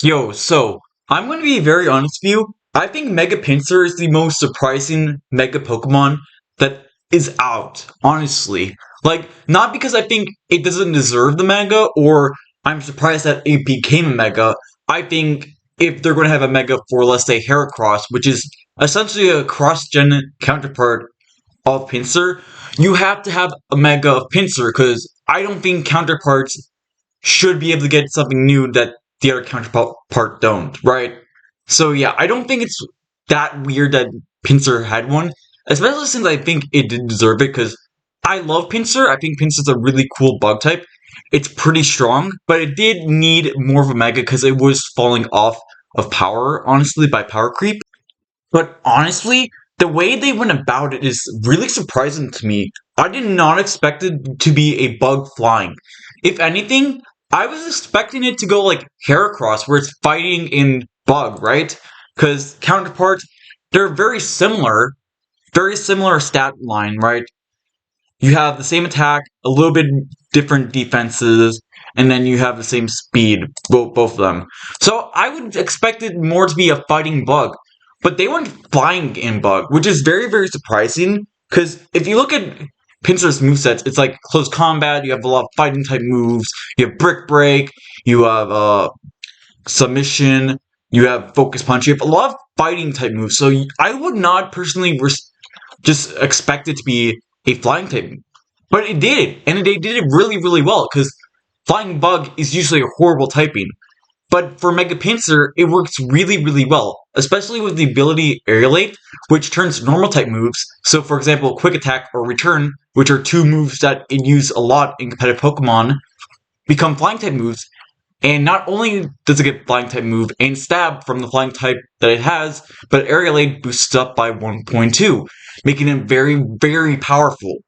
Yo, so I'm going to be very honest with you. I think Mega Pinsir is the most surprising Mega Pokemon that is out, honestly. Like, not because I think it doesn't deserve the Mega or I'm surprised that it became a Mega. I think if they're going to have a Mega for, let's say, Heracross, which is essentially a cross-gen counterpart of Pinsir, you have to have a Mega of Pinsir because I don't think counterparts should be able to get something new that the other counterpart don't, right? So yeah, I don't think it's that weird that Pinsir had one, especially since I think it did deserve it because I love Pinsir. I think Pinsir's a really cool bug type. It's pretty strong, but it did need more of a mega because it was falling off of power, honestly, by power creep. But honestly, the way they went about it is really surprising to me. I did not expect it to be a bug flying. If anything, I was expecting it to go like Heracross, where it's fighting in bug, right? Because counterparts, they're very similar stat line, right? You have the same attack, a little bit different defenses, and then you have the same speed, both of them. So I would expect it more to be a fighting bug, but they went flying in bug, which is very surprising. Because if you look at Pinsir's movesets, it's like close combat. You have a lot of fighting type moves. You have brick break. You have submission. You have focus punch. You have a lot of fighting type moves. So I would not personally just expect it to be a flying type, but it did, and they did it really well. Because flying bug is usually a horrible typing, but for Mega Pinsir, it works really well, especially with the ability Aerialate, which turns normal type moves. So, for example, Quick Attack or Return, which are two moves that it use a lot in competitive Pokemon, become flying type moves. And not only does it get flying type move and stab from the flying type that it has, but Aerialate boosts up by 1.2, making it very powerful.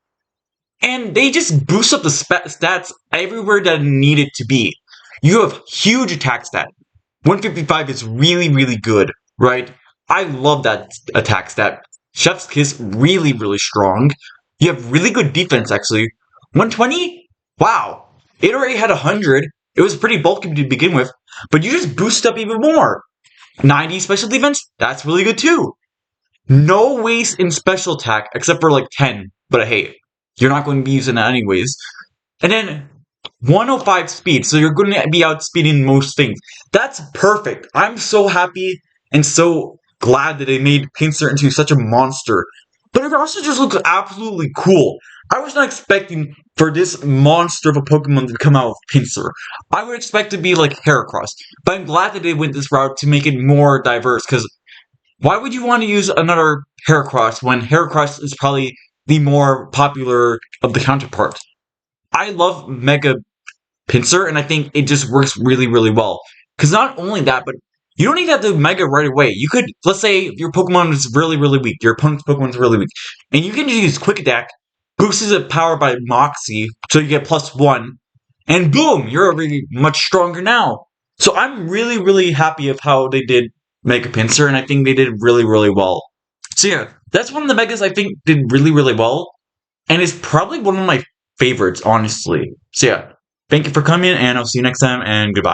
And they just boost up the stats everywhere that it needed to be. You have huge attack stat. 155 is really good, right? I love that attack stat. Chef's Kiss, really strong. You have really good defense, actually. 120? Wow. It already had 100. It was pretty bulky to begin with, but you just boost up even more. 90 special defense? That's really good too. No waste in special attack, except for like 10, but hey, you're not going to be using that anyways. And then 105 speed, so you're going to be outspeeding most things. That's perfect. I'm so happy and so glad that they made Pinsir into such a monster. But it also just looks absolutely cool. I was not expecting for this monster of a Pokemon to come out with Pinsir. I would expect it to be like Heracross. But I'm glad that they went this route to make it more diverse, because why would you want to use another Heracross when Heracross is probably the more popular of the counterparts? I love Mega Pinsir, and I think it just works really well. Because not only that, but you don't even have to Mega right away. You could, let's say your Pokemon is really weak, your opponent's Pokemon is really weak, and you can just use Quick Attack, boosts its power by Moxie, so you get +1, and boom, you're already much stronger now. So I'm really happy of how they did Mega Pinsir, and I think they did really well. So yeah, that's one of the Megas I think did really well, and is probably one of my favorites, honestly. So yeah, thank you for coming, and I'll see you next time, and goodbye.